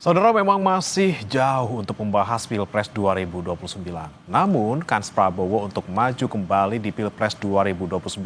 Saudara, memang masih jauh untuk membahas Pilpres 2029. Namun, kans Prabowo untuk maju kembali di Pilpres 2029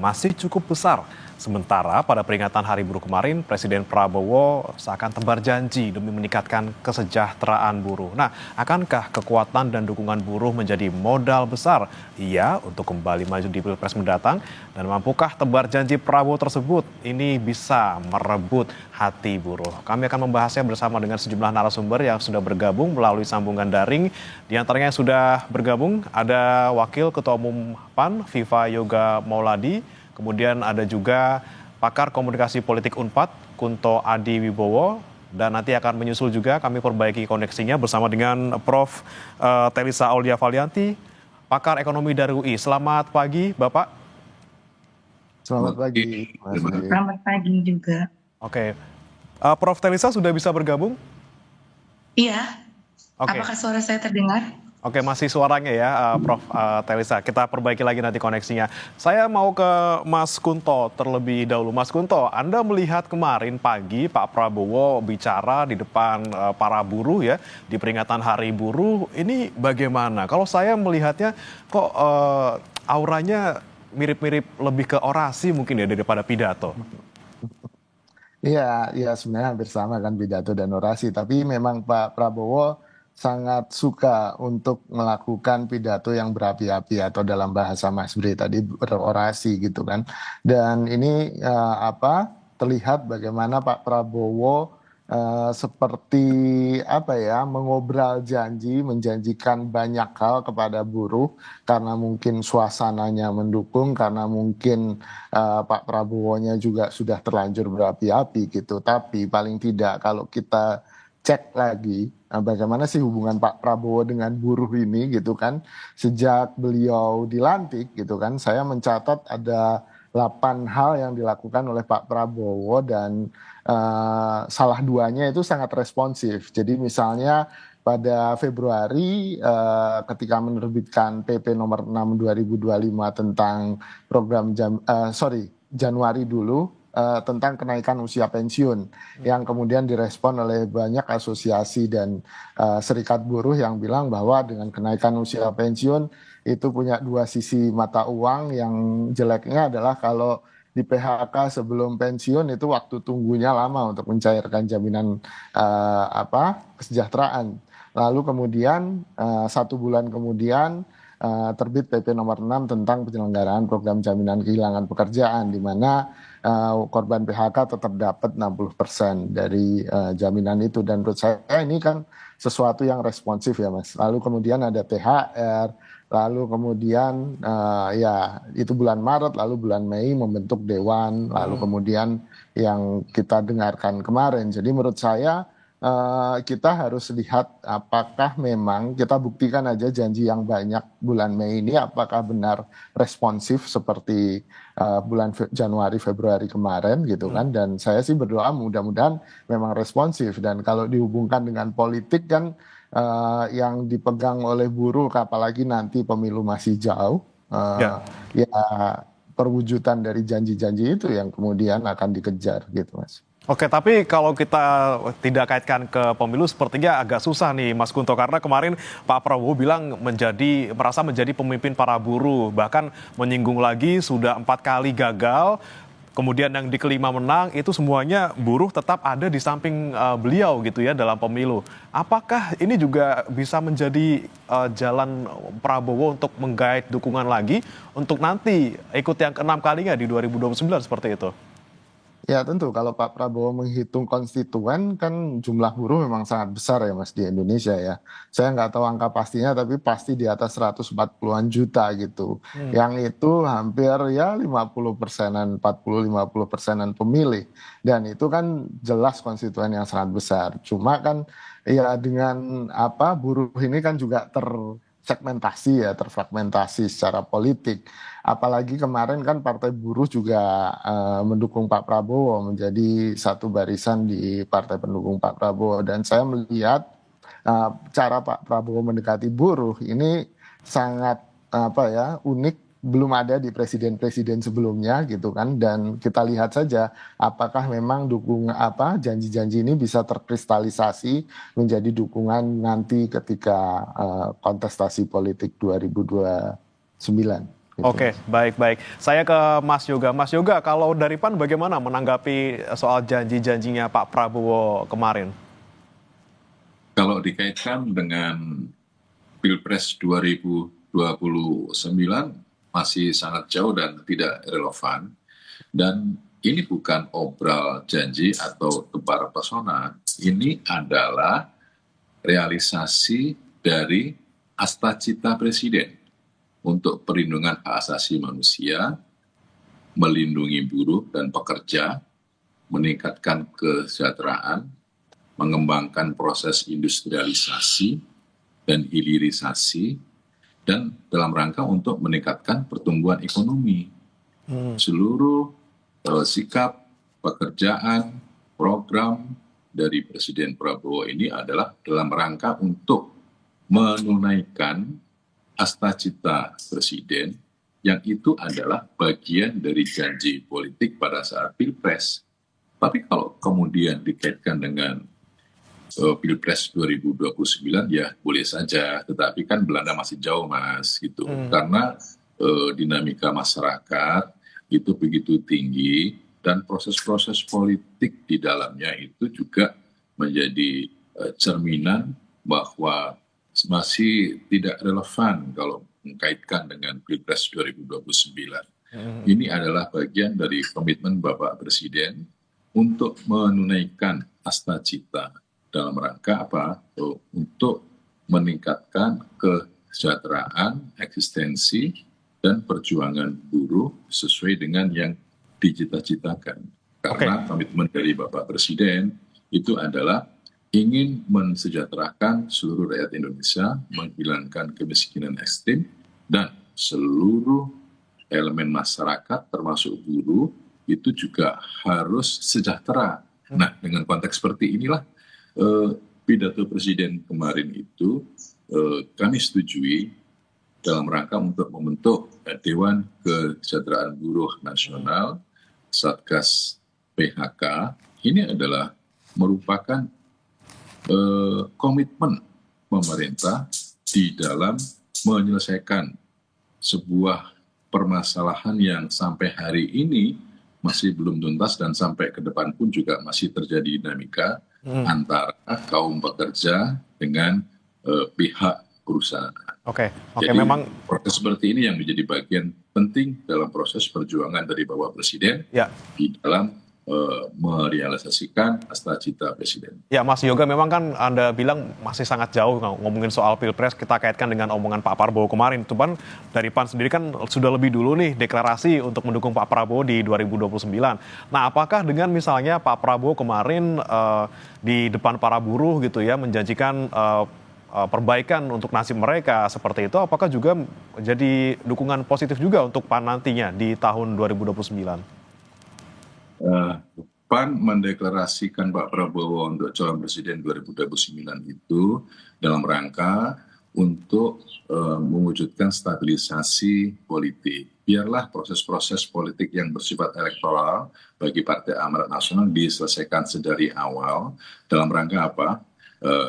masih cukup besar. Sementara pada peringatan Hari Buruh kemarin, Presiden Prabowo seakan tebar janji demi meningkatkan kesejahteraan buruh. Nah, akankah kekuatan dan dukungan buruh menjadi modal besar ia untuk kembali maju di Pilpres mendatang? Dan mampukah tebar janji Prabowo tersebut ini bisa merebut hati buruh? Kami akan membahasnya bersama dengan sejumlah narasumber yang sudah bergabung melalui sambungan daring. Di antaranya yang sudah bergabung ada Wakil Ketua Umum PAN, Viva Yoga Mauladi. Kemudian ada juga pakar komunikasi politik Unpad, Kunto Adi Wibowo. Dan nanti akan menyusul juga kami perbaiki koneksinya bersama dengan Prof. Teresa Aulia Valianti, pakar ekonomi dari UI. Selamat pagi, Bapak. Selamat pagi, Mas. Selamat pagi juga. Oke, Prof. Teresa sudah bisa bergabung? Iya, Oke. apakah suara saya terdengar? Oke, masih suaranya ya, Prof. Teresa. Kita perbaiki lagi nanti koneksinya. Saya mau ke Mas Kunto terlebih dahulu. Mas Kunto, Anda melihat kemarin pagi Pak Prabowo bicara di depan para buruh ya, di peringatan Hari Buruh. Ini bagaimana? Kalau saya melihatnya kok auranya mirip-mirip lebih ke orasi mungkin ya daripada pidato. Iya, ya sebenarnya hampir sama kan pidato dan orasi. Tapi memang Pak Prabowo sangat suka untuk melakukan pidato yang berapi-api atau dalam bahasa Mas Bre tadi berorasi gitu kan. Dan ini terlihat bagaimana Pak Prabowo seperti apa ya mengobral janji, menjanjikan banyak hal kepada buruh karena mungkin suasananya mendukung, karena mungkin Pak Prabowo-nya juga sudah terlanjur berapi-api gitu. Tapi paling tidak kalau kita cek lagi bagaimana sih hubungan Pak Prabowo dengan buruh ini gitu kan. Sejak beliau dilantik gitu kan, saya mencatat ada 8 hal yang dilakukan oleh Pak Prabowo dan salah duanya itu sangat responsif. Jadi misalnya pada Februari ketika menerbitkan PP nomor 6 2025 tentang program Januari dulu tentang kenaikan usia pensiun yang kemudian direspon oleh banyak asosiasi dan serikat buruh yang bilang bahwa dengan kenaikan usia pensiun itu punya dua sisi mata uang. Yang jeleknya adalah kalau di PHK sebelum pensiun itu waktu tunggunya lama untuk mencairkan jaminan kesejahteraan. Lalu kemudian 1 bulan kemudian terbit PP nomor 6 tentang penyelenggaraan program jaminan kehilangan pekerjaan, di mana korban PHK tetap dapat 60% dari jaminan itu. Dan menurut saya ini kan sesuatu yang responsif ya Mas. Lalu kemudian ada THR, lalu kemudian ya itu bulan Maret, lalu bulan Mei membentuk dewan, lalu kemudian yang kita dengarkan kemarin. Jadi menurut saya kita harus lihat apakah memang kita buktikan aja janji yang banyak bulan Mei ini apakah benar responsif seperti bulan Januari Februari kemarin gitu kan. Dan saya sih berdoa mudah-mudahan memang responsif, dan kalau dihubungkan dengan politik kan yang dipegang oleh buruh apalagi nanti pemilu masih jauh, ya perwujudan dari janji-janji itu yang kemudian akan dikejar gitu Mas. Oke, tapi kalau kita tidak kaitkan ke pemilu sepertinya agak susah nih Mas Kunto, karena kemarin Pak Prabowo bilang merasa menjadi pemimpin para buruh, bahkan menyinggung lagi sudah 4 kali gagal, kemudian yang di kelima menang, itu semuanya buruh tetap ada di samping beliau gitu ya dalam pemilu. Apakah ini juga bisa menjadi jalan Prabowo untuk menggait dukungan lagi untuk nanti ikut yang ke-6 kalinya di 2029 seperti itu? Ya tentu kalau Pak Prabowo menghitung konstituen kan jumlah buruh memang sangat besar ya Mas di Indonesia ya. Saya nggak tahu angka pastinya tapi pasti di atas 140-an juta gitu. Yang itu hampir ya 50%-an, 40-50%-an pemilih. Dan itu kan jelas konstituen yang sangat besar. Cuma kan ya dengan buruh ini kan juga tersegmentasi ya, terfragmentasi secara politik. Apalagi kemarin kan Partai Buruh juga mendukung Pak Prabowo, menjadi satu barisan di partai pendukung Pak Prabowo. Dan saya melihat cara Pak Prabowo mendekati buruh ini sangat unik belum ada di presiden-presiden sebelumnya gitu kan, dan kita lihat saja apakah memang janji-janji ini bisa terkristalisasi menjadi dukungan nanti ketika kontestasi politik 2029 gitu. Oke, baik-baik. Saya ke Mas Yoga. Mas Yoga, kalau dari PAN bagaimana menanggapi soal janji-janjinya Pak Prabowo kemarin? Kalau dikaitkan dengan Pilpres 2029 masih sangat jauh dan tidak relevan. Dan ini bukan obral janji atau tebar pesona. Ini adalah realisasi dari asta-cita Presiden untuk perlindungan hak asasi manusia, melindungi buruh dan pekerja, meningkatkan kesejahteraan, mengembangkan proses industrialisasi dan hilirisasi, dan dalam rangka untuk meningkatkan pertumbuhan ekonomi. Seluruh sikap, pekerjaan, program dari Presiden Prabowo ini adalah dalam rangka untuk menunaikan asta-cita Presiden, yang itu adalah bagian dari janji politik pada saat Pilpres. Tapi kalau kemudian dikaitkan dengan Pilpres 2029 ya boleh saja, tetapi kan Belanda masih jauh Mas gitu. Karena dinamika masyarakat itu begitu tinggi dan proses-proses politik di dalamnya itu juga menjadi cerminan bahwa masih tidak relevan kalau mengkaitkan dengan Pilpres 2029. Ini adalah bagian dari komitmen Bapak Presiden untuk menunaikan asta-cita dalam rangka apa? Untuk meningkatkan kesejahteraan, eksistensi, dan perjuangan buruh sesuai dengan yang dicita-citakan. Karena komitmen dari Bapak Presiden itu adalah ingin mensejahterakan seluruh rakyat Indonesia, menghilangkan kemiskinan ekstrim, dan seluruh elemen masyarakat termasuk buruh itu juga harus sejahtera. Nah, dengan konteks seperti inilah pidato Presiden kemarin itu kami setujui dalam rangka untuk membentuk Dewan Kesejahteraan Buruh Nasional, Satgas PHK. Ini adalah merupakan komitmen pemerintah di dalam menyelesaikan sebuah permasalahan yang sampai hari ini masih belum tuntas dan sampai ke depan pun juga masih terjadi dinamika antara kaum pekerja dengan pihak perusahaan. Jadi memang proses seperti ini yang menjadi bagian penting dalam proses perjuangan dari Bapak Presiden di dalam merealisasikan asta-cita Presiden. Ya, Mas Yoga, memang kan Anda bilang masih sangat jauh ngomongin soal Pilpres, kita kaitkan dengan omongan Pak Prabowo kemarin. Cuman dari PAN sendiri kan sudah lebih dulu nih deklarasi untuk mendukung Pak Prabowo di 2029. Nah, apakah dengan misalnya Pak Prabowo kemarin di depan para buruh gitu ya, menjanjikan perbaikan untuk nasib mereka seperti itu, apakah juga jadi dukungan positif juga untuk PAN nantinya di tahun 2029? PAN mendeklarasikan Pak Prabowo untuk calon presiden 2029 itu dalam rangka untuk mewujudkan stabilisasi politik. Biarlah proses-proses politik yang bersifat elektoral bagi Partai Amanat Nasional diselesaikan sedari awal dalam rangka apa?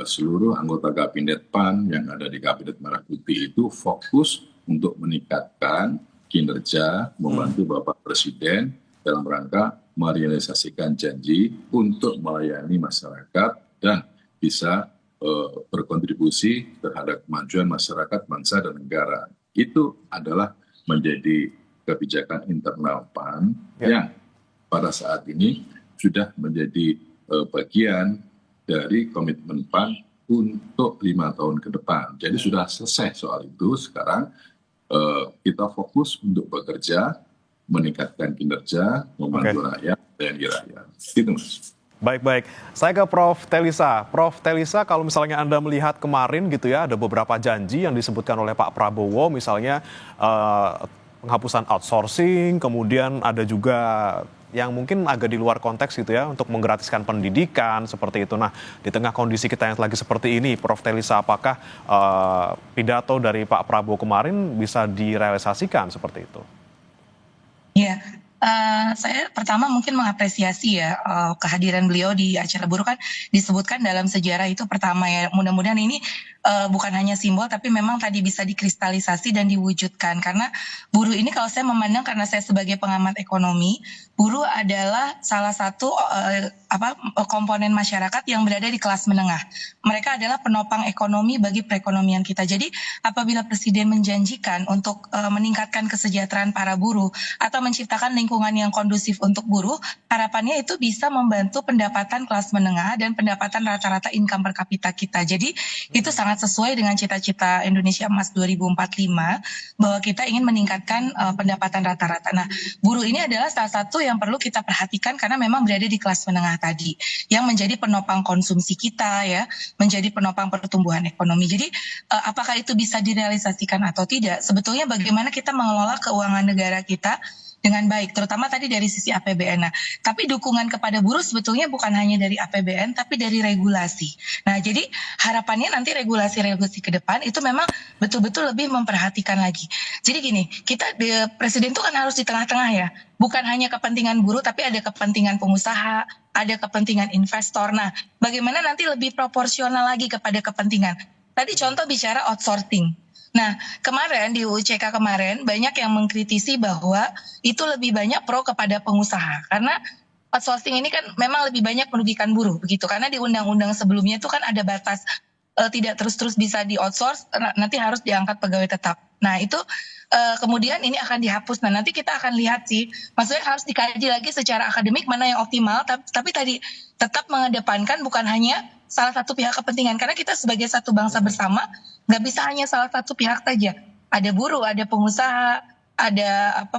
Seluruh anggota kabinet PAN yang ada di Kabinet Merah Putih itu fokus untuk meningkatkan kinerja, membantu Bapak Presiden dalam rangka merealisasikan janji untuk melayani masyarakat dan bisa berkontribusi terhadap kemajuan masyarakat, bangsa, dan negara. Itu adalah menjadi kebijakan internal PAN yang pada saat ini sudah menjadi bagian dari komitmen PAN untuk 5 tahun ke depan. Jadi sudah selesai soal itu. Sekarang kita fokus untuk bekerja, meningkatkan kinerja, membantu rakyat, dan rakyat. Itu Mas. Baik. Saya ke Prof. Telisa. Prof. Telisa, kalau misalnya Anda melihat kemarin gitu ya, ada beberapa janji yang disebutkan oleh Pak Prabowo, misalnya penghapusan outsourcing, kemudian ada juga yang mungkin agak di luar konteks gitu ya untuk menggratiskan pendidikan seperti itu. Nah, di tengah kondisi kita yang lagi seperti ini, Prof. Telisa, apakah pidato dari Pak Prabowo kemarin bisa direalisasikan seperti itu? Iya, saya pertama mungkin mengapresiasi ya kehadiran beliau di acara buruh, kan disebutkan dalam sejarah itu pertama ya. Mudah-mudahan ini bukan hanya simbol tapi memang tadi bisa dikristalisasi dan diwujudkan, karena buruh ini kalau saya memandang, karena saya sebagai pengamat ekonomi, buruh adalah salah satu komponen masyarakat yang berada di kelas menengah. Mereka adalah penopang ekonomi bagi perekonomian kita. Jadi apabila Presiden menjanjikan untuk meningkatkan kesejahteraan para buruh atau menciptakan lingkungan yang kondusif untuk buruh, harapannya itu bisa membantu pendapatan kelas menengah dan pendapatan rata-rata income per kapita kita. Jadi itu sangat sesuai dengan cita-cita Indonesia Emas 2045 bahwa kita ingin meningkatkan pendapatan rata-rata. Nah, buruh ini adalah salah satu yang perlu kita perhatikan karena memang berada di kelas menengah tadi yang menjadi penopang konsumsi kita ya, menjadi penopang pertumbuhan ekonomi. Jadi apakah itu bisa direalisasikan atau tidak? Sebetulnya bagaimana kita mengelola keuangan negara kita dengan baik, terutama tadi dari sisi APBN. Nah, tapi dukungan kepada buruh sebetulnya bukan hanya dari APBN, tapi dari regulasi. Nah, jadi harapannya nanti regulasi-regulasi ke depan itu memang betul-betul lebih memperhatikan lagi. Jadi gini, Presiden itu kan harus di tengah-tengah ya, bukan hanya kepentingan buruh, tapi ada kepentingan pengusaha, ada kepentingan investor. Nah, bagaimana nanti lebih proporsional lagi kepada kepentingan. Tadi contoh bicara outsourcing. Nah, kemarin di UCK kemarin banyak yang mengkritisi bahwa itu lebih banyak pro kepada pengusaha karena outsourcing ini kan memang lebih banyak merugikan buruh begitu, karena di undang-undang sebelumnya itu kan ada batas tidak terus-terus bisa di outsource, nanti harus diangkat pegawai tetap. Nah, itu kemudian ini akan dihapus. Nah, nanti kita akan lihat sih, maksudnya harus dikaji lagi secara akademik mana yang optimal, tapi tadi tetap mengedepankan bukan hanya salah satu pihak kepentingan, karena kita sebagai satu bangsa bersama nggak bisa hanya salah satu pihak saja. Ada buruh, ada pengusaha, ada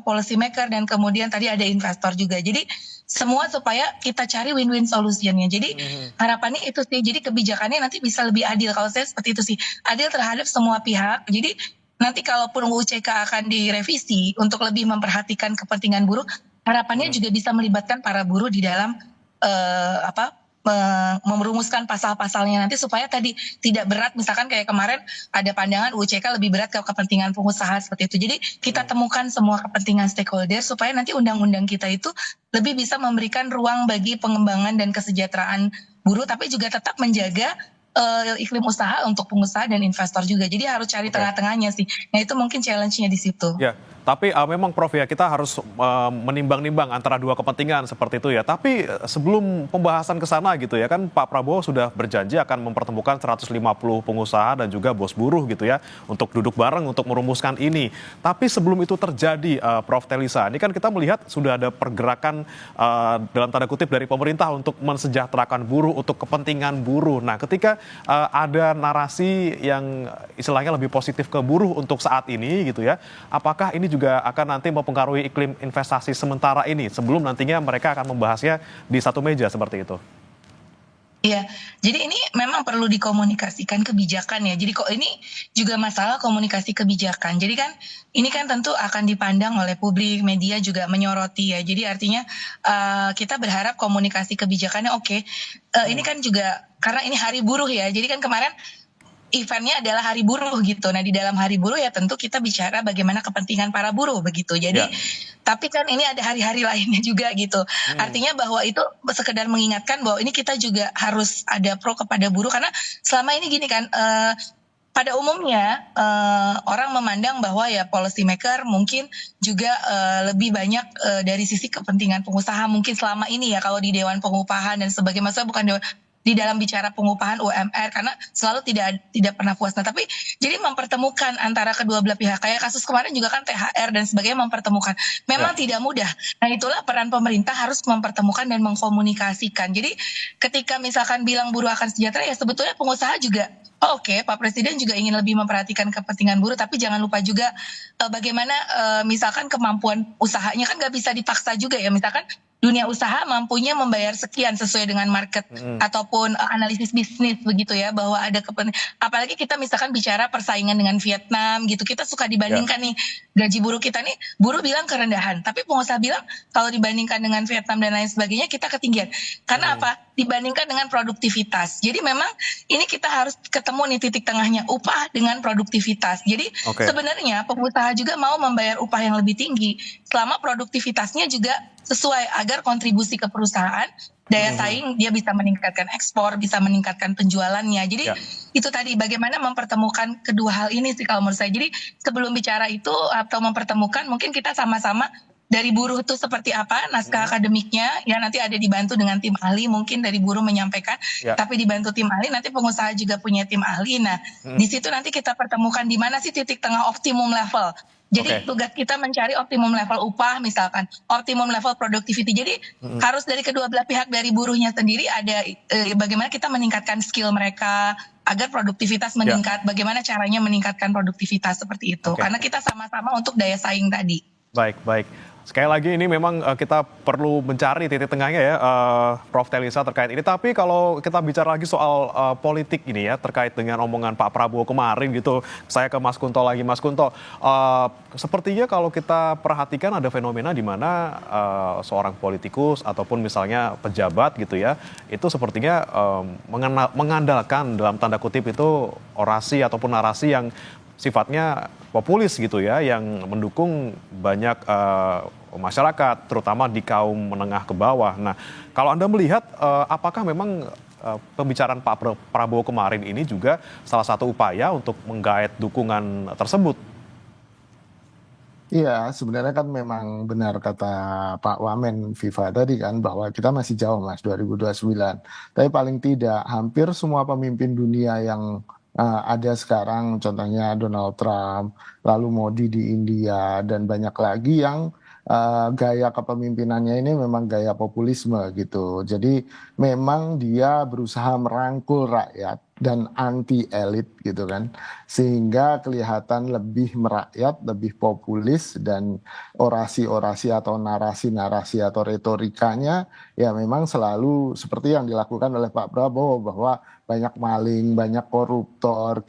policy maker, dan kemudian tadi ada investor juga. Jadi semua supaya kita cari win-win solutionnya. Jadi harapannya itu sih. Jadi kebijakannya nanti bisa lebih adil. Kalau saya seperti itu sih, adil terhadap semua pihak. Jadi nanti kalaupun UCK akan direvisi untuk lebih memperhatikan kepentingan buruh, harapannya juga bisa melibatkan para buruh di dalam merumuskan pasal-pasalnya nanti supaya tadi tidak berat, misalkan kayak kemarin ada pandangan UCK lebih berat ke kepentingan pengusaha seperti itu. Jadi kita temukan semua kepentingan stakeholder supaya nanti undang-undang kita itu lebih bisa memberikan ruang bagi pengembangan dan kesejahteraan buruh, tapi juga tetap menjaga iklim usaha untuk pengusaha dan investor juga. Jadi harus cari tengah-tengahnya sih. Nah, itu mungkin challenge-nya di situ. Ya, tapi memang Prof ya, kita harus menimbang-nimbang antara dua kepentingan seperti itu ya. Tapi sebelum pembahasan ke sana gitu ya, kan Pak Prabowo sudah berjanji akan mempertemukan 150 pengusaha dan juga bos buruh gitu ya, untuk duduk bareng untuk merumuskan ini. Tapi sebelum itu terjadi, Prof Telisa, ini kan kita melihat sudah ada pergerakan dalam tanda kutip dari pemerintah untuk mensejahterakan buruh, untuk kepentingan buruh. Nah, ketika ada narasi yang istilahnya lebih positif ke buruh untuk saat ini gitu ya, apakah ini juga akan nanti mempengaruhi iklim investasi sementara ini sebelum nantinya mereka akan membahasnya di satu meja seperti itu? Iya, jadi ini memang perlu dikomunikasikan kebijakan ya. Jadi kok ini juga masalah komunikasi kebijakan. Jadi kan ini kan tentu akan dipandang oleh publik, media juga menyoroti ya. Jadi artinya kita berharap komunikasi kebijakannya oke. Ini kan juga karena ini hari buruh ya. Jadi kan kemarin eventnya adalah hari buruh gitu. Nah, di dalam hari buruh ya tentu kita bicara bagaimana kepentingan para buruh begitu. Jadi tapi kan ini ada hari-hari lainnya juga gitu. Artinya bahwa itu sekedar mengingatkan bahwa ini kita juga harus ada pro kepada buruh, karena selama ini gini kan, pada umumnya orang memandang bahwa ya policy maker mungkin juga lebih banyak dari sisi kepentingan pengusaha mungkin selama ini ya, kalau di Dewan Pengupahan dan sebagainya, maksudnya bukan di dalam bicara pengupahan UMR, karena selalu tidak pernah puas. Nah, tapi jadi mempertemukan antara kedua belah pihak, kayak kasus kemarin juga kan THR dan sebagainya, mempertemukan memang tidak mudah. Nah, itulah peran pemerintah harus mempertemukan dan mengkomunikasikan. Jadi ketika misalkan bilang buruh akan sejahtera, ya sebetulnya pengusaha juga oke, Pak Presiden juga ingin lebih memperhatikan kepentingan buruh, tapi jangan lupa juga bagaimana misalkan kemampuan usahanya kan nggak bisa dipaksa juga ya. Misalkan dunia usaha mampunya membayar sekian sesuai dengan market ataupun analisis bisnis begitu ya, bahwa ada apalagi kita misalkan bicara persaingan dengan Vietnam gitu, kita suka dibandingkan nih gaji buruh kita nih, buruh bilang kerendahan, tapi pengusaha bilang kalau dibandingkan dengan Vietnam dan lain sebagainya kita ketinggian. Karena apa? Dibandingkan dengan produktivitas. Jadi memang ini kita harus ketemu nih titik tengahnya, upah dengan produktivitas. Jadi sebenarnya pengusaha juga mau membayar upah yang lebih tinggi selama produktivitasnya juga sesuai agar kontribusi ke perusahaan, daya saing dia bisa meningkatkan ekspor, bisa meningkatkan penjualannya. Jadi itu tadi bagaimana mempertemukan kedua hal ini sih kalau menurut saya. Jadi sebelum bicara itu atau mempertemukan, mungkin kita sama-sama dari buruh itu seperti apa naskah akademiknya, ya nanti ada dibantu dengan tim ahli, mungkin dari buruh menyampaikan, tapi dibantu tim ahli, nanti pengusaha juga punya tim ahli. Nah, di situ nanti kita pertemukan di mana sih titik tengah optimum level. Jadi tugas kita mencari optimum level upah misalkan, optimum level productivity. Jadi harus dari kedua belah pihak, dari buruhnya sendiri ada bagaimana kita meningkatkan skill mereka agar produktivitas meningkat, bagaimana caranya meningkatkan produktivitas seperti itu. Karena kita sama-sama untuk daya saing tadi. Baik, baik. Sekali lagi ini memang kita perlu mencari titik tengahnya ya, Prof. Telisa terkait ini. Tapi kalau kita bicara lagi soal politik ini ya, terkait dengan omongan Pak Prabowo kemarin gitu, saya ke Mas Kunto lagi. Mas Kunto, sepertinya kalau kita perhatikan ada fenomena di mana seorang politikus ataupun misalnya pejabat gitu ya, itu sepertinya mengandalkan dalam tanda kutip itu orasi ataupun narasi yang sifatnya populis gitu ya, yang mendukung banyak masyarakat, terutama di kaum menengah ke bawah. Nah, kalau Anda melihat apakah memang pembicaraan Pak Prabowo kemarin ini juga salah satu upaya untuk menggait dukungan tersebut? Iya, sebenarnya kan memang benar kata Pak Wamen Viva tadi kan, bahwa kita masih jauh Mas 2029. Tapi paling tidak hampir semua pemimpin dunia yang ada sekarang, contohnya Donald Trump, lalu Modi di India, dan banyak lagi yang gaya kepemimpinannya ini memang gaya populisme gitu. Jadi memang dia berusaha merangkul rakyat dan anti elit gitu kan, sehingga kelihatan lebih merakyat, lebih populis, dan orasi-orasi atau narasi-narasi atau retorikanya ya memang selalu seperti yang dilakukan oleh Pak Prabowo, bahwa banyak maling, banyak koruptor,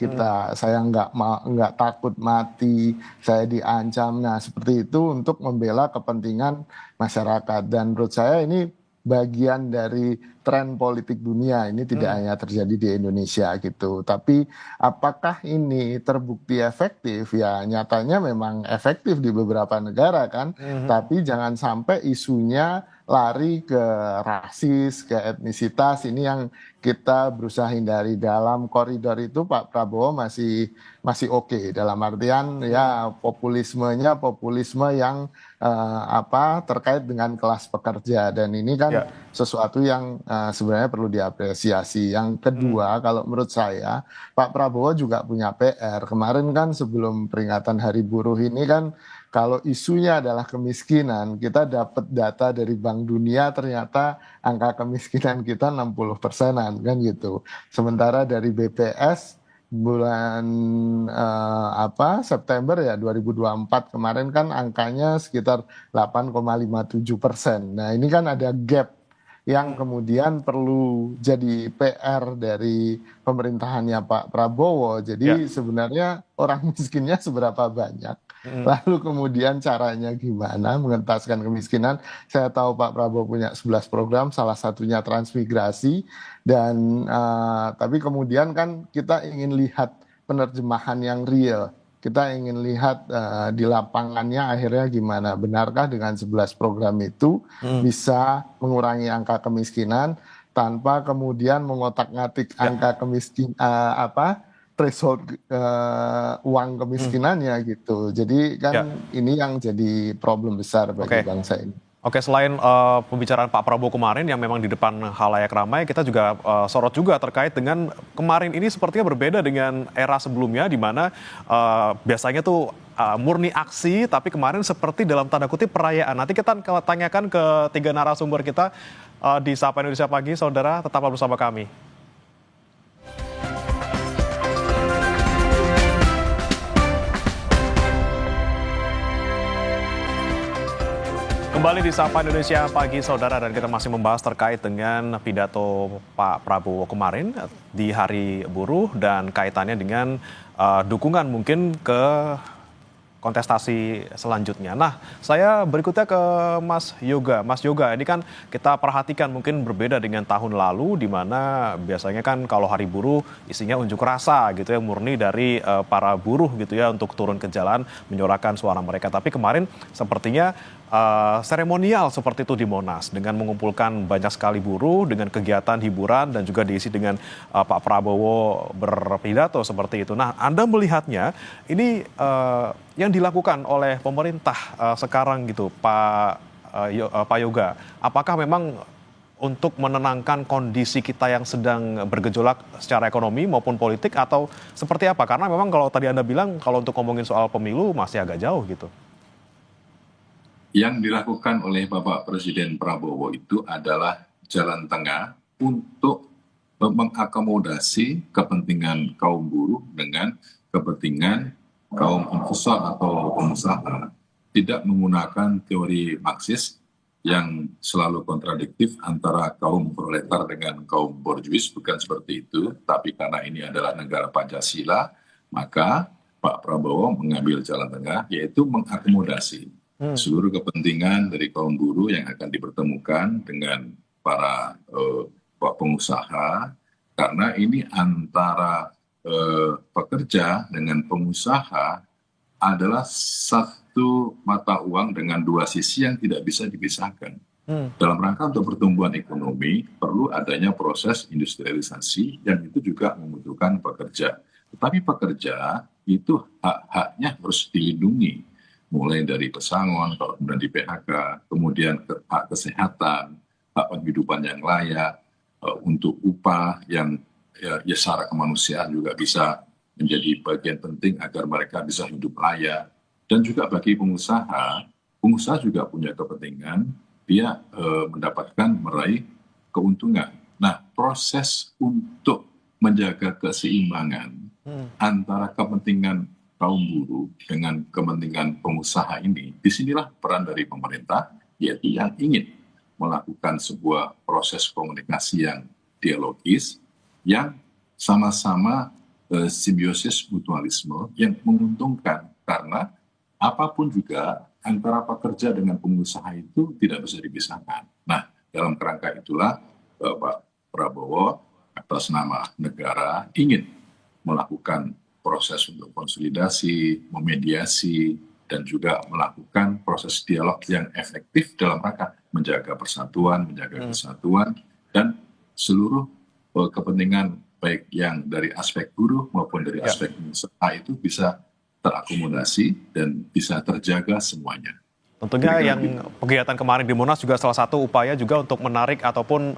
saya nggak takut mati, saya diancam. Nah seperti itu untuk membela kepentingan masyarakat, dan menurut saya ini bagian dari tren politik dunia. Ini tidak hanya terjadi di Indonesia gitu. Tapi apakah ini terbukti efektif? Ya nyatanya memang efektif di beberapa negara kan. Tapi jangan sampai isunya lari ke rasis, ke etnisitas. Ini yang kita berusaha hindari. Dalam koridor itu Pak Prabowo masih oke. Dalam artian ya populismenya populisme yang terkait dengan kelas pekerja, dan ini kan sesuatu yang sebenarnya perlu diapresiasi. Yang kedua, kalau menurut saya Pak Prabowo juga punya PR. Kemarin kan sebelum peringatan Hari Buruh ini kan, kalau isunya adalah kemiskinan, kita dapat data dari Bank Dunia, ternyata angka kemiskinan kita 60%-an kan gitu. Sementara dari BPS bulan September ya 2024 kemarin kan angkanya sekitar 8,57%. Nah ini kan ada gap yang kemudian perlu jadi PR dari pemerintahannya Pak Prabowo. Jadi sebenarnya orang miskinnya seberapa banyak, lalu kemudian caranya gimana mengentaskan kemiskinan. Saya tahu Pak Prabowo punya 11 program, salah satunya transmigrasi, dan tapi kemudian kan kita ingin lihat penerjemahan yang real. Kita ingin lihat di lapangannya akhirnya gimana. Benarkah dengan 11 program itu bisa mengurangi angka kemiskinan tanpa kemudian mengotak-ngatik angka kemiskinan, threshold uang kemiskinannya gitu. Jadi kan ini yang jadi problem besar bagi bangsa ini. Oke, selain pembicaraan Pak Prabowo kemarin yang memang di depan khalayak ramai, kita juga sorot juga terkait dengan kemarin ini sepertinya berbeda dengan era sebelumnya, di mana biasanya tuh murni aksi, tapi kemarin seperti dalam tanda kutip perayaan. Nanti kita tanyakan ke 3 narasumber kita di Sapa Indonesia Pagi. Saudara, tetaplah bersama kami. Kembali di Sapa Indonesia Pagi Saudara, dan kita masih membahas terkait dengan pidato Pak Prabowo kemarin di Hari Buruh dan kaitannya dengan dukungan mungkin ke kontestasi selanjutnya. Nah, saya berikutnya ke Mas Yoga. Mas Yoga, ini kan kita perhatikan mungkin berbeda dengan tahun lalu, di mana biasanya kan kalau Hari Buruh isinya unjuk rasa gitu ya, murni dari para buruh gitu ya untuk turun ke jalan menyuarakan suara mereka. Tapi kemarin sepertinya seremonial seperti itu di Monas dengan mengumpulkan banyak sekali buruh dengan kegiatan hiburan dan juga diisi dengan Pak Prabowo berpidato seperti itu. Nah, Anda melihatnya ini yang dilakukan oleh pemerintah sekarang gitu, Pak Yoga, apakah memang untuk menenangkan kondisi kita yang sedang bergejolak secara ekonomi maupun politik, atau seperti apa? Karena memang kalau tadi Anda bilang kalau untuk ngomongin soal pemilu masih agak jauh gitu. Yang dilakukan oleh Bapak Presiden Prabowo itu adalah jalan tengah untuk mengakomodasi kepentingan kaum buruh dengan kepentingan kaum investor atau pengusaha. Tidak menggunakan teori Marxis yang selalu kontradiktif antara kaum proletar dengan kaum borjuis, bukan seperti itu. Tapi karena ini adalah negara Pancasila, maka Pak Prabowo mengambil jalan tengah, yaitu mengakomodasi seluruh kepentingan dari kaum buruh yang akan dipertemukan dengan para pengusaha, karena ini antara pekerja dengan pengusaha adalah satu mata uang dengan dua sisi yang tidak bisa dipisahkan. Dalam rangka untuk pertumbuhan ekonomi perlu adanya proses industrialisasi, yang itu juga membutuhkan pekerja. Tetapi pekerja itu hak-haknya harus dilindungi, mulai dari pesangon, kalau kemudian di PHK, kemudian hak kesehatan, hak penghidupan yang layak, untuk upah yang ya secara kemanusiaan juga bisa menjadi bagian penting agar mereka bisa hidup layak. Dan juga bagi pengusaha, pengusaha juga punya kepentingan dia mendapatkan meraih keuntungan. Nah, proses untuk menjaga keseimbangan antara kepentingan kaum buruh dengan kepentingan pengusaha ini, disinilah peran dari pemerintah, yaitu yang ingin melakukan sebuah proses komunikasi yang dialogis, yang sama-sama simbiosis mutualisme yang menguntungkan, karena apapun juga antara pekerja dengan pengusaha itu tidak bisa dipisahkan. Nah, dalam kerangka itulah Pak Prabowo atas nama negara ingin melakukan proses untuk konsolidasi, memediasi, dan juga melakukan proses dialog yang efektif dalam rangka menjaga persatuan, menjaga kesatuan, dan seluruh kepentingan baik yang dari aspek buruh maupun dari aspek pengusaha itu bisa terakomodasi dan bisa terjaga semuanya. Tentunya yang kegiatan kemarin di Monas juga salah satu upaya juga untuk menarik ataupun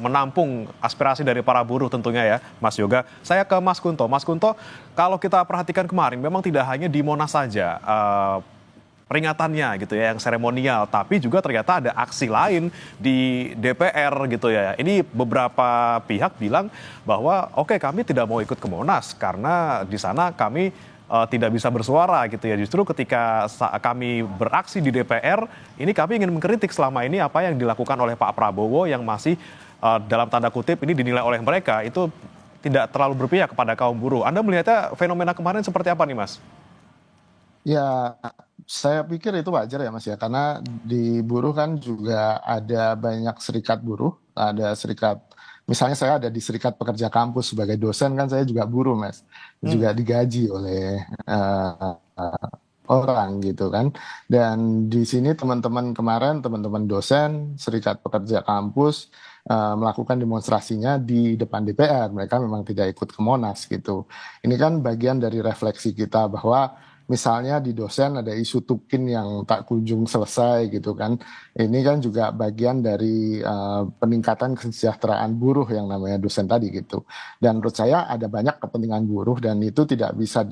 menampung aspirasi dari para buruh tentunya ya, Mas Yoga. Saya ke Mas Kunto. Mas Kunto, kalau kita perhatikan kemarin memang tidak hanya di Monas saja peringatannya gitu ya, yang seremonial, tapi juga ternyata ada aksi lain di DPR gitu ya. Ini beberapa pihak bilang bahwa oke, kami tidak mau ikut ke Monas karena di sana kami tidak bisa bersuara gitu ya. Justru ketika kami beraksi di DPR, ini kami ingin mengkritik selama ini apa yang dilakukan oleh Pak Prabowo yang masih dalam tanda kutip ini dinilai oleh mereka itu tidak terlalu berpihak kepada kaum buruh. Anda melihatnya fenomena kemarin seperti apa nih, Mas? Ya, saya pikir itu wajar ya Mas ya, karena di buruh kan juga ada banyak serikat buruh, ada serikat, misalnya saya ada di serikat pekerja kampus sebagai dosen, kan saya juga buruh Mas, juga digaji oleh orang gitu kan. Dan di sini teman-teman kemarin, teman-teman dosen, serikat pekerja kampus melakukan demonstrasinya di depan DPR. Mereka memang tidak ikut ke Monas gitu. Ini kan bagian dari refleksi kita bahwa misalnya di dosen ada isu tukin yang tak kunjung selesai gitu kan. Ini kan juga bagian dari peningkatan kesejahteraan buruh yang namanya dosen tadi gitu. Dan menurut saya ada banyak kepentingan buruh dan itu tidak bisa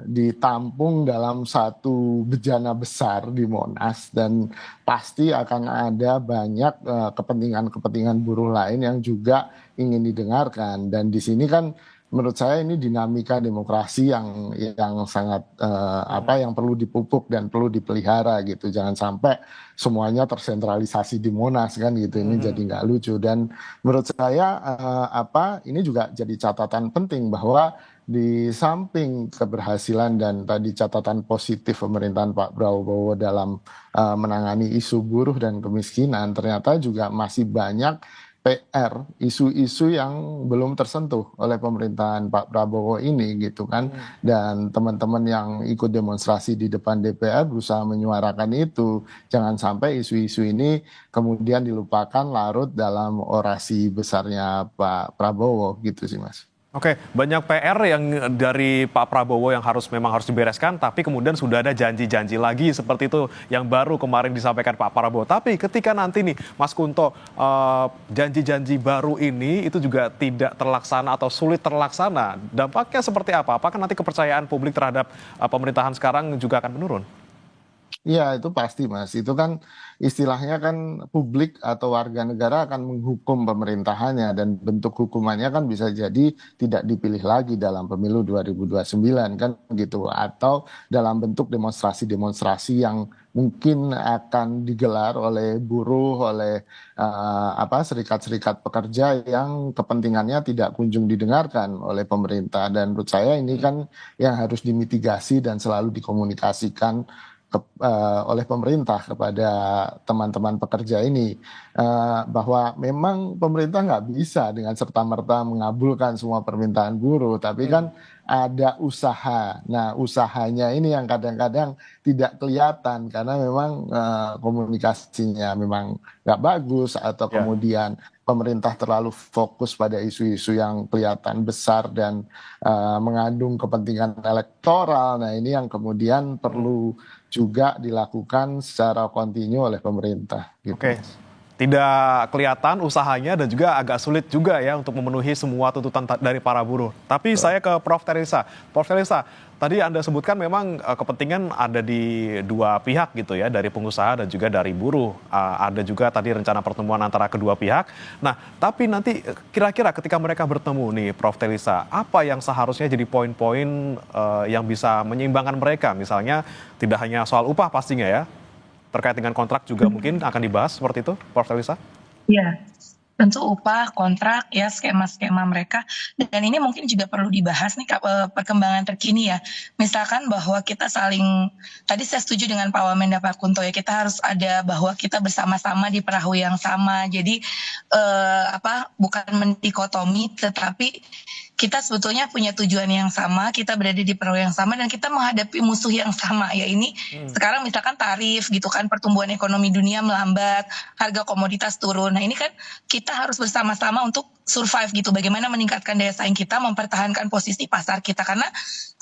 ditampung dalam satu bejana besar di Monas, dan pasti akan ada banyak kepentingan-kepentingan buruh lain yang juga ingin didengarkan. Dan di sini kan menurut saya ini dinamika demokrasi yang sangat yang perlu dipupuk dan perlu dipelihara gitu. Jangan sampai semuanya tersentralisasi di Monas kan gitu. Ini jadi nggak lucu. Dan menurut saya ini juga jadi catatan penting bahwa di samping keberhasilan dan tadi catatan positif pemerintahan Pak Prabowo dalam menangani isu buruh dan kemiskinan, ternyata juga masih banyak PR, isu-isu yang belum tersentuh oleh pemerintahan Pak Prabowo ini gitu kan. Dan teman-teman yang ikut demonstrasi di depan DPR berusaha menyuarakan itu. Jangan sampai isu-isu ini kemudian dilupakan larut dalam orasi besarnya Pak Prabowo gitu sih Mas. Oke, banyak PR yang dari Pak Prabowo yang memang harus dibereskan, tapi kemudian sudah ada janji-janji lagi seperti itu yang baru kemarin disampaikan Pak Prabowo. Tapi ketika nanti nih, Mas Kunto, janji-janji baru ini itu juga tidak terlaksana atau sulit terlaksana. Dampaknya seperti apa? Apakah nanti kepercayaan publik terhadap pemerintahan sekarang juga akan menurun? Iya, itu pasti, Mas. Itu kan istilahnya kan publik atau warga negara akan menghukum pemerintahannya dan bentuk hukumannya kan bisa jadi tidak dipilih lagi dalam pemilu 2029 kan gitu atau dalam bentuk demonstrasi-demonstrasi yang mungkin akan digelar oleh buruh, oleh serikat-serikat pekerja yang kepentingannya tidak kunjung didengarkan oleh pemerintah dan menurut saya ini kan yang harus dimitigasi dan selalu dikomunikasikan oleh pemerintah kepada teman-teman pekerja ini bahwa memang pemerintah nggak bisa dengan serta-merta mengabulkan semua permintaan buruh, tapi kan ada usaha. Nah, usahanya ini yang kadang-kadang tidak kelihatan karena memang komunikasinya memang nggak bagus atau kemudian pemerintah terlalu fokus pada isu-isu yang kelihatan besar dan mengandung kepentingan elektoral. Nah, ini yang kemudian perlu juga dilakukan secara kontinu oleh pemerintah. Gitu. Oke, tidak kelihatan usahanya dan juga agak sulit juga ya untuk memenuhi semua tuntutan dari para buruh. Tapi saya ke Prof. Teresa. Prof. Teresa, tadi Anda sebutkan memang kepentingan ada di dua pihak gitu ya, dari pengusaha dan juga dari buruh. Ada juga tadi rencana pertemuan antara kedua pihak. Nah, tapi nanti kira-kira ketika mereka bertemu nih, Prof. Teresa, apa yang seharusnya jadi poin-poin yang bisa menyeimbangkan mereka? Misalnya tidak hanya soal upah pastinya ya, terkait dengan kontrak juga mungkin akan dibahas seperti itu, Prof. Teresa? Iya, tentu upah, kontrak, ya skema-skema mereka. Dan ini mungkin juga perlu dibahas nih perkembangan terkini ya. Misalkan bahwa kita saling, tadi saya setuju dengan Pak Wamen dan Pak Kunto ya, kita harus ada bahwa kita bersama-sama di perahu yang sama. Jadi bukan mendikotomi, tetapi kita sebetulnya punya tujuan yang sama, kita berada di perahu yang sama dan kita menghadapi musuh yang sama ya ini. Sekarang misalkan tarif gitu kan, pertumbuhan ekonomi dunia melambat, harga komoditas turun. Nah ini kan kita harus bersama-sama untuk survive gitu. Bagaimana meningkatkan daya saing kita, mempertahankan posisi pasar kita. Karena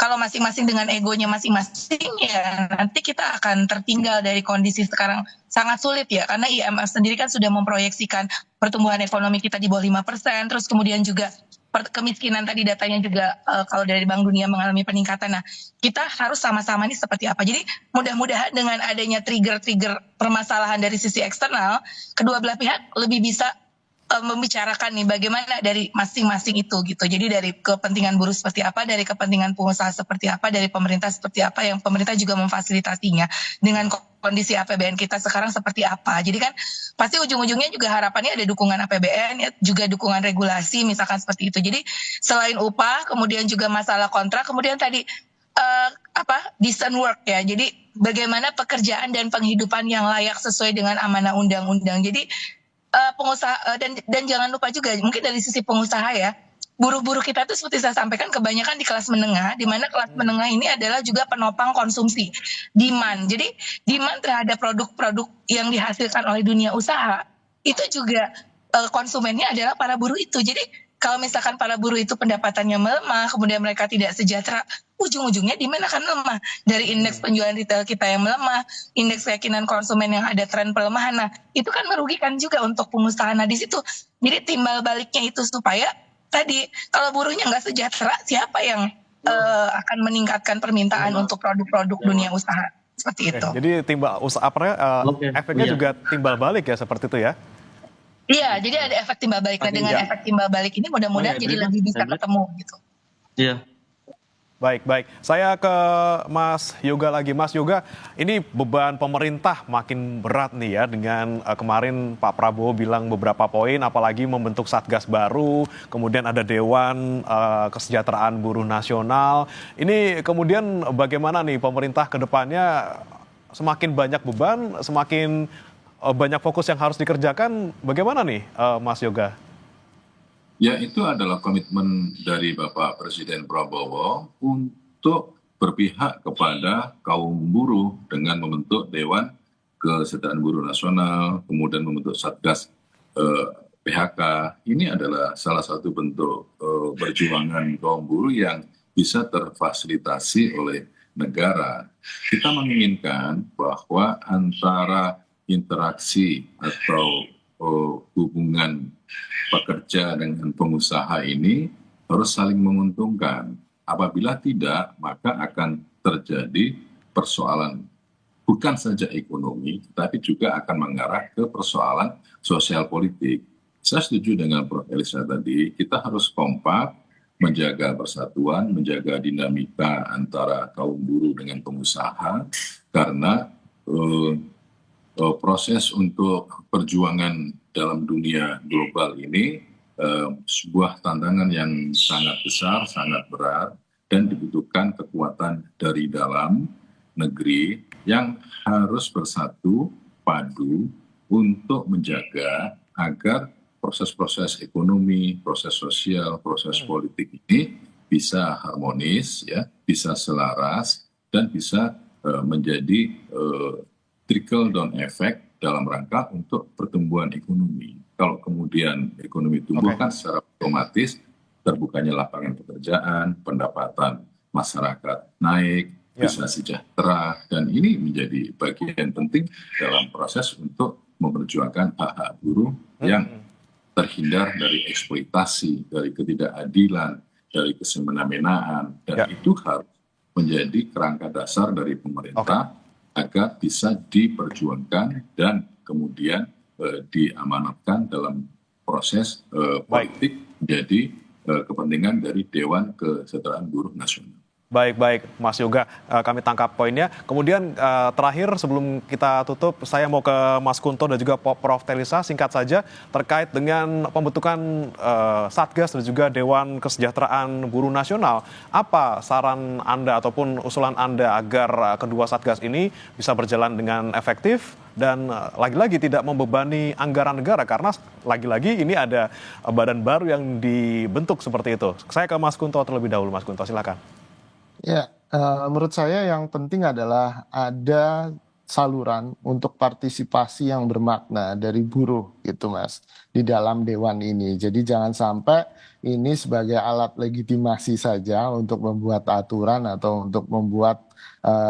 kalau masing-masing dengan egonya masing-masing ya nanti kita akan tertinggal dari kondisi sekarang sangat sulit ya. Karena IMF sendiri kan sudah memproyeksikan pertumbuhan ekonomi kita di bawah 5%, terus kemudian juga kemiskinan tadi datanya juga kalau dari Bank Dunia mengalami peningkatan. Nah, kita harus sama-sama ini seperti apa. Jadi mudah-mudahan dengan adanya trigger-trigger permasalahan dari sisi eksternal, kedua belah pihak lebih bisa membicarakan nih bagaimana dari masing-masing itu gitu. Jadi dari kepentingan buruh seperti apa, dari kepentingan pengusaha seperti apa, dari pemerintah seperti apa, yang pemerintah juga memfasilitasinya dengan kondisi APBN kita sekarang seperti apa. Jadi kan pasti ujung-ujungnya juga harapannya ada dukungan APBN ya, juga dukungan regulasi misalkan seperti itu. Jadi selain upah, kemudian juga masalah kontrak, kemudian tadi decent work ya. Jadi bagaimana pekerjaan dan penghidupan yang layak sesuai dengan amanah undang-undang. Jadi pengusaha dan jangan lupa juga mungkin dari sisi pengusaha ya, buruh-buruh kita itu seperti saya sampaikan kebanyakan di kelas menengah, di mana kelas menengah ini adalah juga penopang konsumsi, demand. Jadi demand terhadap produk-produk yang dihasilkan oleh dunia usaha itu juga konsumennya adalah para buruh itu. Jadi kalau misalkan para buruh itu pendapatannya melemah, kemudian mereka tidak sejahtera, ujung-ujungnya demand akan lemah. Dari indeks penjualan retail kita yang melemah, indeks keyakinan konsumen yang ada tren pelemahan, nah itu kan merugikan juga untuk pengusaha. Nah di situ, jadi timbal baliknya itu supaya tadi kalau buruhnya nggak sejahtera, siapa yang akan meningkatkan permintaan untuk produk-produk dunia usaha seperti itu. Jadi efeknya juga timbal balik ya seperti itu ya? Iya, jadi ada efek timbal balik. Nah dengan efek timbal balik ini mudah-mudahan jadi lebih bisa ketemu gitu. Iya. Baik, baik. Saya ke Mas Yoga lagi. Mas Yoga, ini beban pemerintah makin berat nih ya dengan kemarin Pak Prabowo bilang beberapa poin, apalagi membentuk Satgas baru, kemudian ada Dewan Kesejahteraan Buruh Nasional. Ini kemudian bagaimana nih pemerintah ke depannya semakin banyak beban, semakin banyak fokus yang harus dikerjakan. Bagaimana nih Mas Yoga? Ya, itu adalah komitmen dari Bapak Presiden Prabowo untuk berpihak kepada kaum buruh dengan membentuk Dewan Kesejahteraan Buruh Nasional, kemudian membentuk Satgas PHK. Ini adalah salah satu bentuk perjuangan kaum buruh yang bisa terfasilitasi oleh negara. Kita menginginkan bahwa antara interaksi atau hubungan pekerja dengan pengusaha ini harus saling menguntungkan. Apabila tidak, maka akan terjadi persoalan bukan saja ekonomi, tetapi juga akan mengarah ke persoalan sosial politik. Saya setuju dengan Prof. Elisa tadi, kita harus kompak, menjaga persatuan, menjaga dinamika antara kaum buruh dengan pengusaha, karena proses untuk perjuangan dalam dunia global ini sebuah tantangan yang sangat besar, sangat berat, dan dibutuhkan kekuatan dari dalam negeri yang harus bersatu padu untuk menjaga agar proses-proses ekonomi, proses sosial, proses politik ini bisa harmonis, ya, bisa selaras, dan bisa menjadi trickle down effect dalam rangka untuk pertumbuhan ekonomi. Kalau kemudian ekonomi tumbuh kan secara otomatis terbukanya lapangan pekerjaan, pendapatan masyarakat naik, bisa sejahtera, dan ini menjadi bagian penting dalam proses untuk memperjuangkan hak-hak buruh yang terhindar dari eksploitasi, dari ketidakadilan, dari kesemena-menaan, dan itu harus menjadi kerangka dasar dari pemerintah agar bisa diperjuangkan dan kemudian diamanatkan dalam proses politik menjadi kepentingan dari Dewan Kesejahteraan Buruh Nasional. Baik, baik, Mas Yoga, kami tangkap poinnya. Kemudian terakhir sebelum kita tutup, saya mau ke Mas Kunto dan juga Prof. Telisa, singkat saja terkait dengan pembentukan Satgas dan juga Dewan Kesejahteraan Buruh Nasional. Apa saran Anda ataupun usulan Anda agar kedua Satgas ini bisa berjalan dengan efektif dan lagi-lagi tidak membebani anggaran negara, karena lagi-lagi ini ada badan baru yang dibentuk seperti itu. Saya ke Mas Kunto terlebih dahulu. Mas Kunto, silakan. Ya, menurut saya yang penting adalah ada saluran untuk partisipasi yang bermakna dari buruh gitu Mas, di dalam dewan ini. Jadi jangan sampai ini sebagai alat legitimasi saja untuk membuat aturan atau untuk membuat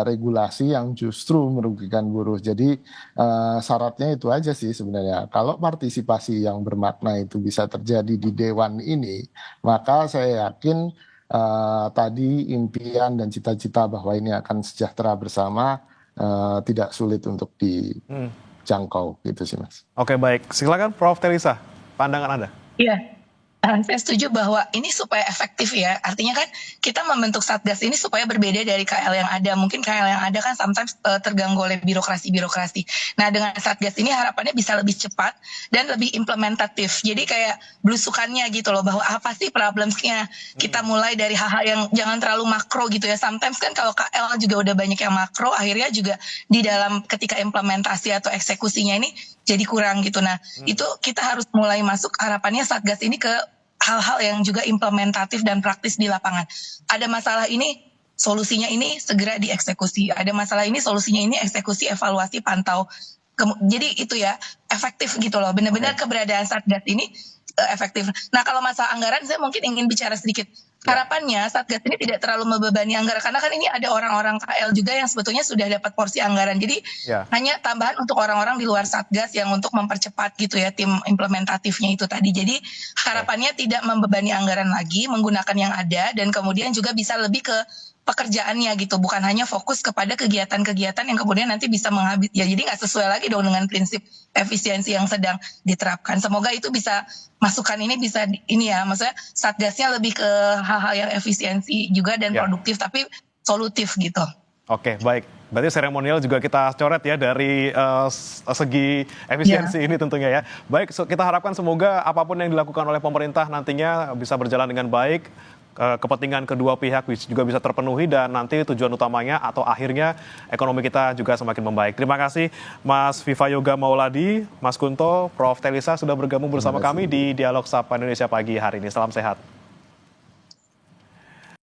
regulasi yang justru merugikan buruh. Jadi syaratnya itu aja sih sebenarnya. Kalau partisipasi yang bermakna itu bisa terjadi di dewan ini, maka saya yakin tadi impian dan cita-cita bahwa ini akan sejahtera bersama tidak sulit untuk dijangkau gitu sih Mas. Oke, baik, silakan Prof. Telisa, pandangan Anda. Iya, saya setuju bahwa ini supaya efektif ya. Artinya kan kita membentuk Satgas ini supaya berbeda dari KL yang ada. Mungkin KL yang ada kan sometimes terganggu oleh birokrasi-birokrasi. Nah, dengan Satgas ini harapannya bisa lebih cepat dan lebih implementatif. Jadi kayak belusukannya gitu loh, bahwa apa sih problemsnya. Kita mulai dari hal-hal yang jangan terlalu makro gitu ya. Sometimes kan kalau KL juga udah banyak yang makro, akhirnya juga di dalam ketika implementasi atau eksekusinya ini jadi kurang gitu. Nah, itu kita harus mulai masuk harapannya Satgas ini ke hal-hal yang juga implementatif dan praktis di lapangan. Ada masalah ini, solusinya ini segera dieksekusi. Ada masalah ini, solusinya ini eksekusi, evaluasi, pantau. Jadi itu ya, efektif gitu loh. Benar-benar keberadaan Satgas ini efektif. Nah, kalau masalah anggaran, saya mungkin ingin bicara sedikit. Harapannya Satgas ini tidak terlalu membebani anggaran, karena kan ini ada orang-orang KL juga yang sebetulnya sudah dapat porsi anggaran. Jadi hanya tambahan untuk orang-orang di luar Satgas yang untuk mempercepat gitu ya tim implementatifnya itu tadi. Jadi harapannya tidak membebani anggaran lagi, menggunakan yang ada, dan kemudian juga bisa lebih ke pekerjaannya gitu, bukan hanya fokus kepada kegiatan-kegiatan yang kemudian nanti bisa ya jadi nggak sesuai lagi dong dengan prinsip efisiensi yang sedang diterapkan. Semoga itu bisa masukan ini bisa ini ya, maksudnya satgasnya lebih ke hal-hal yang efisiensi juga dan produktif tapi solutif gitu. Oke, baik. Berarti seremonial juga kita coret ya dari segi efisiensi ini tentunya ya. Baik, kita harapkan semoga apapun yang dilakukan oleh pemerintah nantinya bisa berjalan dengan baik. Kepentingan kedua pihak juga bisa terpenuhi dan nanti tujuan utamanya atau akhirnya ekonomi kita juga semakin membaik. Terima kasih Mas Viva Yoga Mauladi, Mas Kunto, Prof. Telisa sudah bergabung bersama kami di Dialog Sapa Indonesia pagi hari ini. Salam sehat.